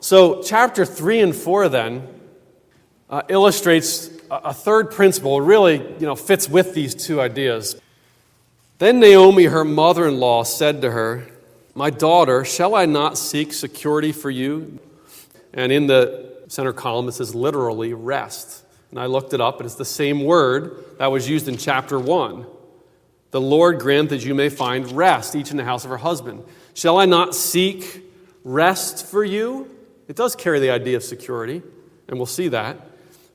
So chapter 3 and 4 then illustrates a third principle, really fits with these two ideas. Then Naomi, her mother-in-law, said to her, "My daughter, shall I not seek security for you?" And in the center column it says literally rest. And I looked it up, and it's the same word that was used in chapter 1. The Lord grant that you may find rest, each in the house of her husband. Shall I not seek rest for you? It does carry the idea of security, and we'll see that.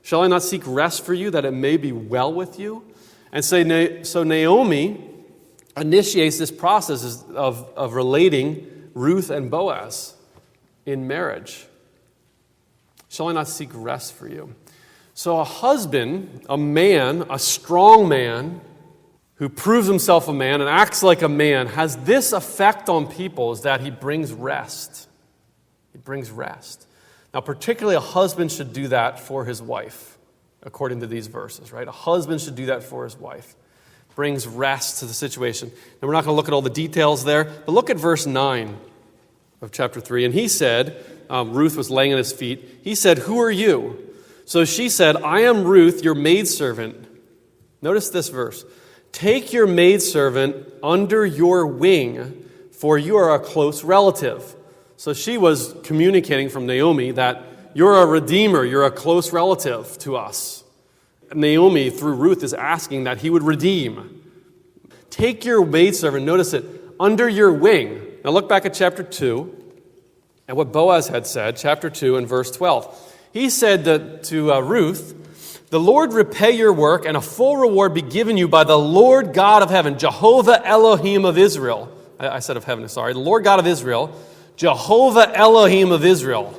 Shall I not seek rest for you, that it may be well with you? And so Naomi initiates this process of relating Ruth and Boaz in marriage. Shall I not seek rest for you? So a husband, a man, a strong man, who proves himself a man and acts like a man, has this effect on people, is that he brings rest. He brings rest. Now, particularly a husband should do that for his wife, according to these verses, right? A husband should do that for his wife. Brings rest to the situation. And we're not going to look at all the details there, but look at verse 9 of chapter 3. And he said, Ruth was laying at his feet, he said, "Who are you?" So she said, "I am Ruth, your maidservant." Notice this verse. "Take your maidservant under your wing, for you are a close relative." So she was communicating from Naomi that you're a redeemer, you're a close relative to us. Naomi, through Ruth, is asking that he would redeem. Take your maidservant, notice it, under your wing. Now look back at chapter 2 and what Boaz had said, chapter 2 and verse 12. He said to Ruth, "The Lord repay your work and a full reward be given you by the Lord God of heaven, Jehovah Elohim of Israel." I said of heaven, sorry. The Lord God of Israel, Jehovah Elohim of Israel.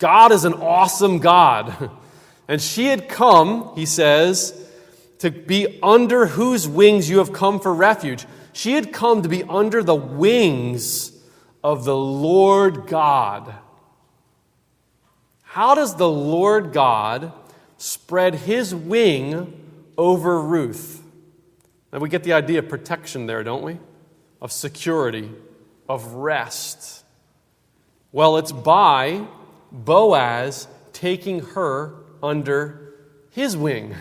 God is an awesome God. And she had come, he says, to be under whose wings you have come for refuge. She had come to be under the wings of the Lord God. How does the Lord God spread his wing over Ruth? And we get the idea of protection there, don't we? Of security, of rest. Well, it's by Boaz taking her under his wing.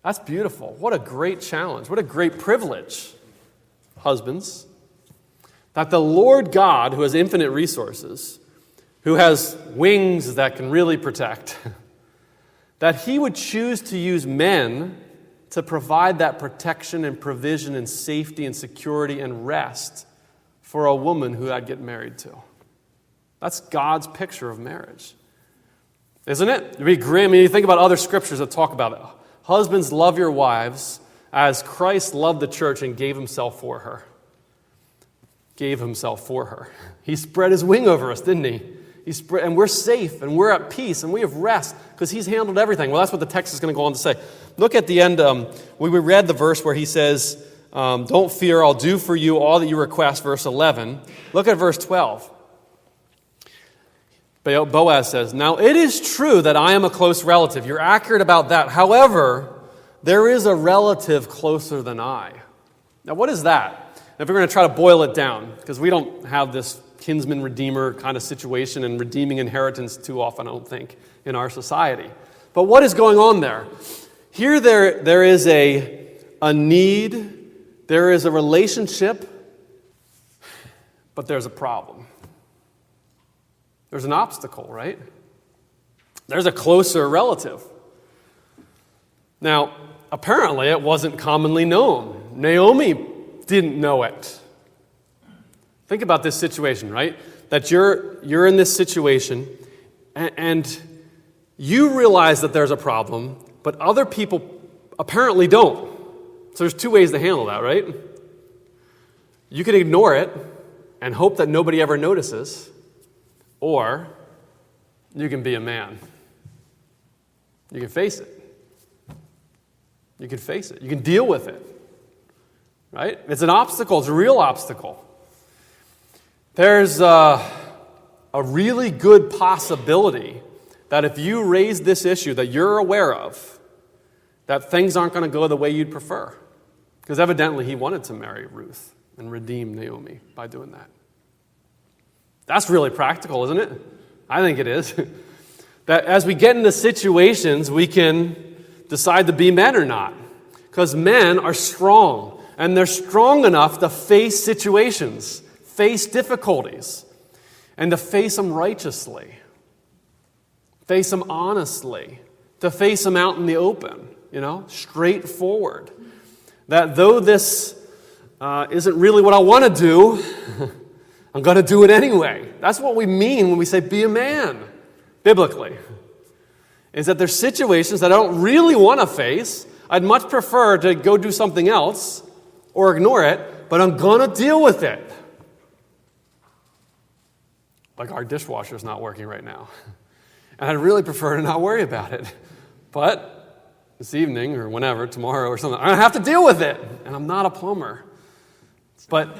That's beautiful. What a great challenge. What a great privilege, husbands. That the Lord God, who has infinite resources, who has wings that can really protect, that he would choose to use men to provide that protection and provision and safety and security and rest for a woman who I'd get married to. That's God's picture of marriage. Isn't it? It'd be great. I mean, you think about other scriptures that talk about it. Husbands, love your wives as Christ loved the church and gave himself for her. Gave himself for her. He spread his wing over us, didn't he? And we're safe, and we're at peace, and we have rest, because he's handled everything. Well, that's what the text is going to go on to say. Look at the end. We read the verse where he says, "Don't fear, I'll do for you all that you request," verse 11. Look at verse 12. Boaz says, "Now it is true that I am a close relative." You're accurate about that. However, there is a relative closer than I. Now, what is that? If we're going to try to boil it down, because we don't have this kinsman redeemer kind of situation and redeeming inheritance too often, I don't think, in our society. But what is going on there? Here there is a need, there is a relationship, but there's a problem. There's an obstacle, right? There's a closer relative. Now, apparently it wasn't commonly known. Naomi didn't know it. Think about this situation, right? That you're in this situation and you realize that there's a problem, but other people apparently don't. So there's two ways to handle that, right? You can ignore it and hope that nobody ever notices, or you can be a man. You can face it. You can face it. You can deal with it. Right? It's an obstacle. It's a real obstacle. There's a really good possibility that if you raise this issue that you're aware of, that things aren't going to go the way you'd prefer. Because evidently he wanted to marry Ruth and redeem Naomi by doing that. That's really practical, isn't it? I think it is. That as we get into situations, we can decide to be men or not. Because men are strong, and they're strong enough to face situations, face difficulties, and to face them righteously, face them honestly, to face them out in the open, straightforward. That though this isn't really what I want to do, I'm going to do it anyway. That's what we mean when we say be a man, biblically. Is that there's situations that I don't really want to face. I'd much prefer to go do something else or ignore it, but I'm going to deal with it. Like our dishwasher's not working right now. And I'd really prefer to not worry about it. But this evening or whenever, tomorrow or something, I'm going to have to deal with it. And I'm not a plumber. But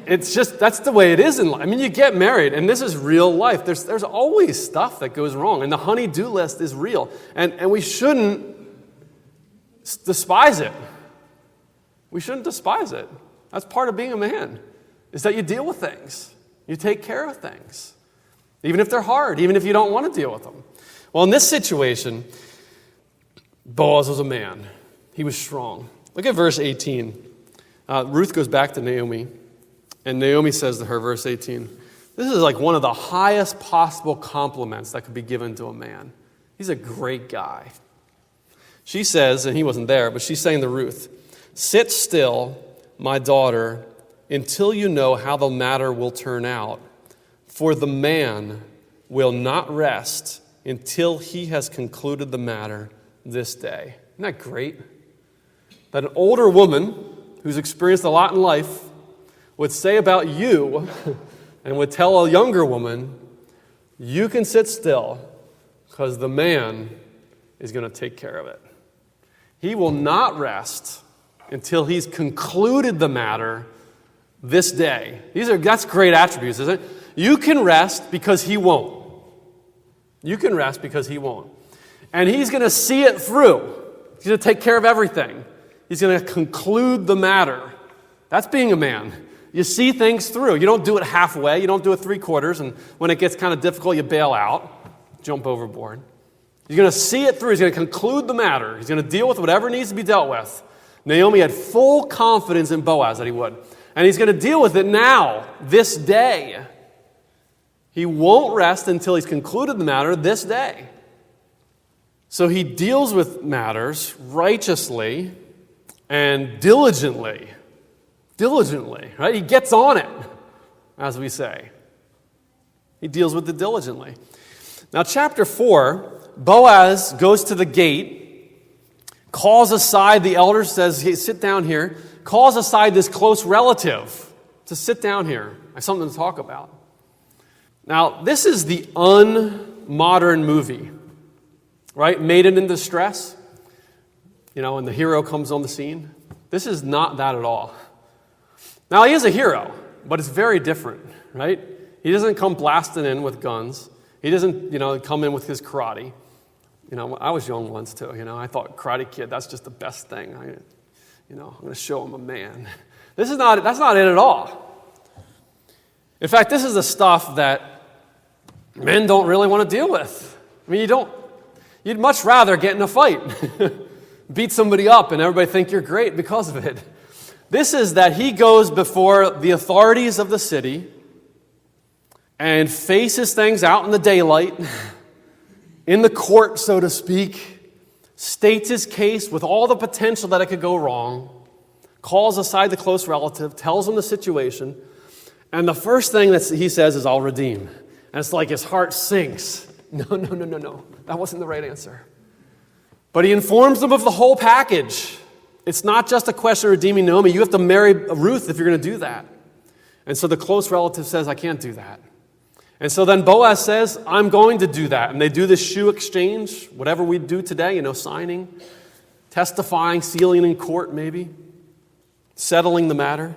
it's just, that's the way it is in life. I mean, you get married, and this is real life. There's always stuff that goes wrong. And the honey-do list is real. And we shouldn't despise it. We shouldn't despise it. That's part of being a man, is that you deal with things. You take care of things. Even if they're hard, even if you don't want to deal with them. Well, in this situation, Boaz was a man. He was strong. Look at verse 18. Ruth goes back to Naomi, and Naomi says to her, verse 18, this is like one of the highest possible compliments that could be given to a man. He's a great guy. She says, and he wasn't there, but she's saying to Ruth, sit still, my daughter, until you know how the matter will turn out. For the man will not rest until he has concluded the matter this day. Isn't that great? That an older woman who's experienced a lot in life would say about you and would tell a younger woman, you can sit still because the man is going to take care of it. He will not rest until he's concluded the matter this day. That's great attributes, isn't it? You can rest because he won't. You can rest because he won't. And he's going to see it through. He's going to take care of everything. He's going to conclude the matter. That's being a man. You see things through. You don't do it halfway. You don't do it 3/4. And when it gets kind of difficult, you bail out, jump overboard. He's going to see it through. He's going to conclude the matter. He's going to deal with whatever needs to be dealt with. Naomi had full confidence in Boaz that he would. And he's going to deal with it now, this day. He won't rest until he's concluded the matter this day. So he deals with matters righteously and diligently. Diligently, right? He gets on it, as we say. He deals with it diligently. Now, chapter 4, Boaz goes to the gate, calls aside the elders, says, hey, sit down here, calls aside this close relative to sit down here. I have something to talk about. Now, this is the unmodern movie, right? Maiden in distress, and the hero comes on the scene. This is not that at all. Now, he is a hero, but it's very different, right? He doesn't come blasting in with guns. He doesn't, come in with his karate. I was young once too, I thought Karate Kid, that's just the best thing. I'm going to show him a man. That's not it at all. In fact, this is the stuff that men don't really want to deal with. I mean, you'd much rather get in a fight, beat somebody up, and everybody think you're great because of it. This is that he goes before the authorities of the city and faces things out in the daylight, in the court, so to speak, states his case with all the potential that it could go wrong, calls aside the close relative, tells him the situation, and the first thing that he says is, I'll redeem. And it's like his heart sinks. No. That wasn't the right answer. But he informs them of the whole package. It's not just a question of redeeming Naomi. You have to marry Ruth if you're going to do that. And so the close relative says, I can't do that. And so then Boaz says, I'm going to do that. And they do this shoe exchange, whatever we do today, signing, testifying, sealing in court maybe, settling the matter.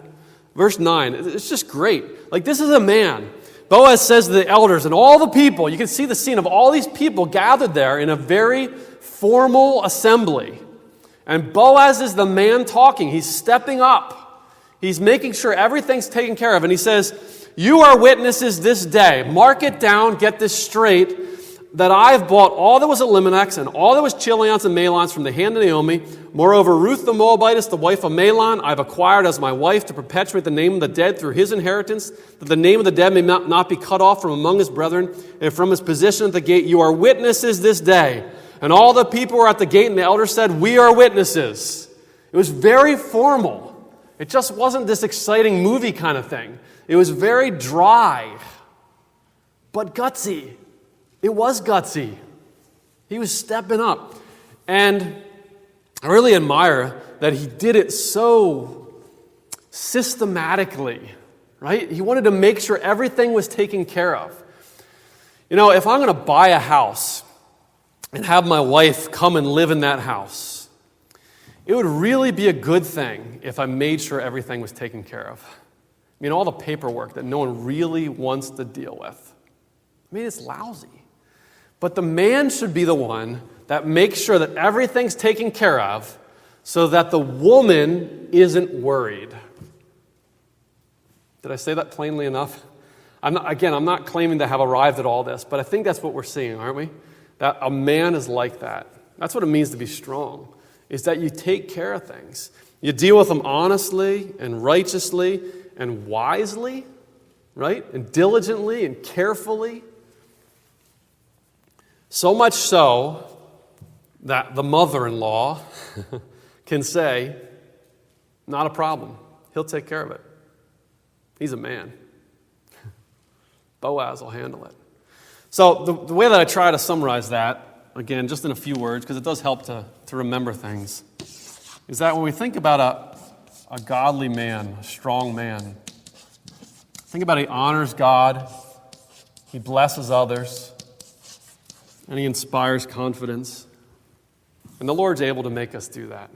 Verse 9, it's just great. Like, this is a man. Boaz says to the elders and all the people, you can see the scene of all these people gathered there in a very formal assembly. And Boaz is the man talking. He's stepping up. He's making sure everything's taken care of. And he says, you are witnesses this day. Mark it down, get this straight, that I've bought all that was Elimelech's and all that was Chilion's and Mahlon's from the hand of Naomi. Moreover, Ruth the Moabitess, the wife of Mahlon, I've acquired as my wife to perpetuate the name of the dead through his inheritance, that the name of the dead may not be cut off from among his brethren and from his position at the gate. You are witnesses this day. And all the people were at the gate, and the elders said, we are witnesses. It was very formal. It just wasn't this exciting movie kind of thing. It was very dry, but gutsy. It was gutsy. He was stepping up. And I really admire that he did it so systematically, right? He wanted to make sure everything was taken care of. You know, if I'm going to buy a house and have my wife come and live in that house, it would really be a good thing if I made sure everything was taken care of. I mean, all the paperwork that no one really wants to deal with. I mean, it's lousy. But the man should be the one that makes sure that everything's taken care of so that the woman isn't worried. Did I say that plainly enough? I'm not claiming to have arrived at all this, but I think that's what we're seeing, aren't we? That a man is like that. That's what it means to be strong, is that you take care of things. You deal with them honestly and righteously and wisely, right? And diligently and carefully. So much so that the mother-in-law can say, not a problem. He'll take care of it. He's a man. Boaz will handle it. So the way that I try to summarize that, again, just in a few words, because it does help to remember things, is that when we think about a godly man, a strong man, think about he honors God, he blesses others, and he inspires confidence. And the Lord's able to make us do that.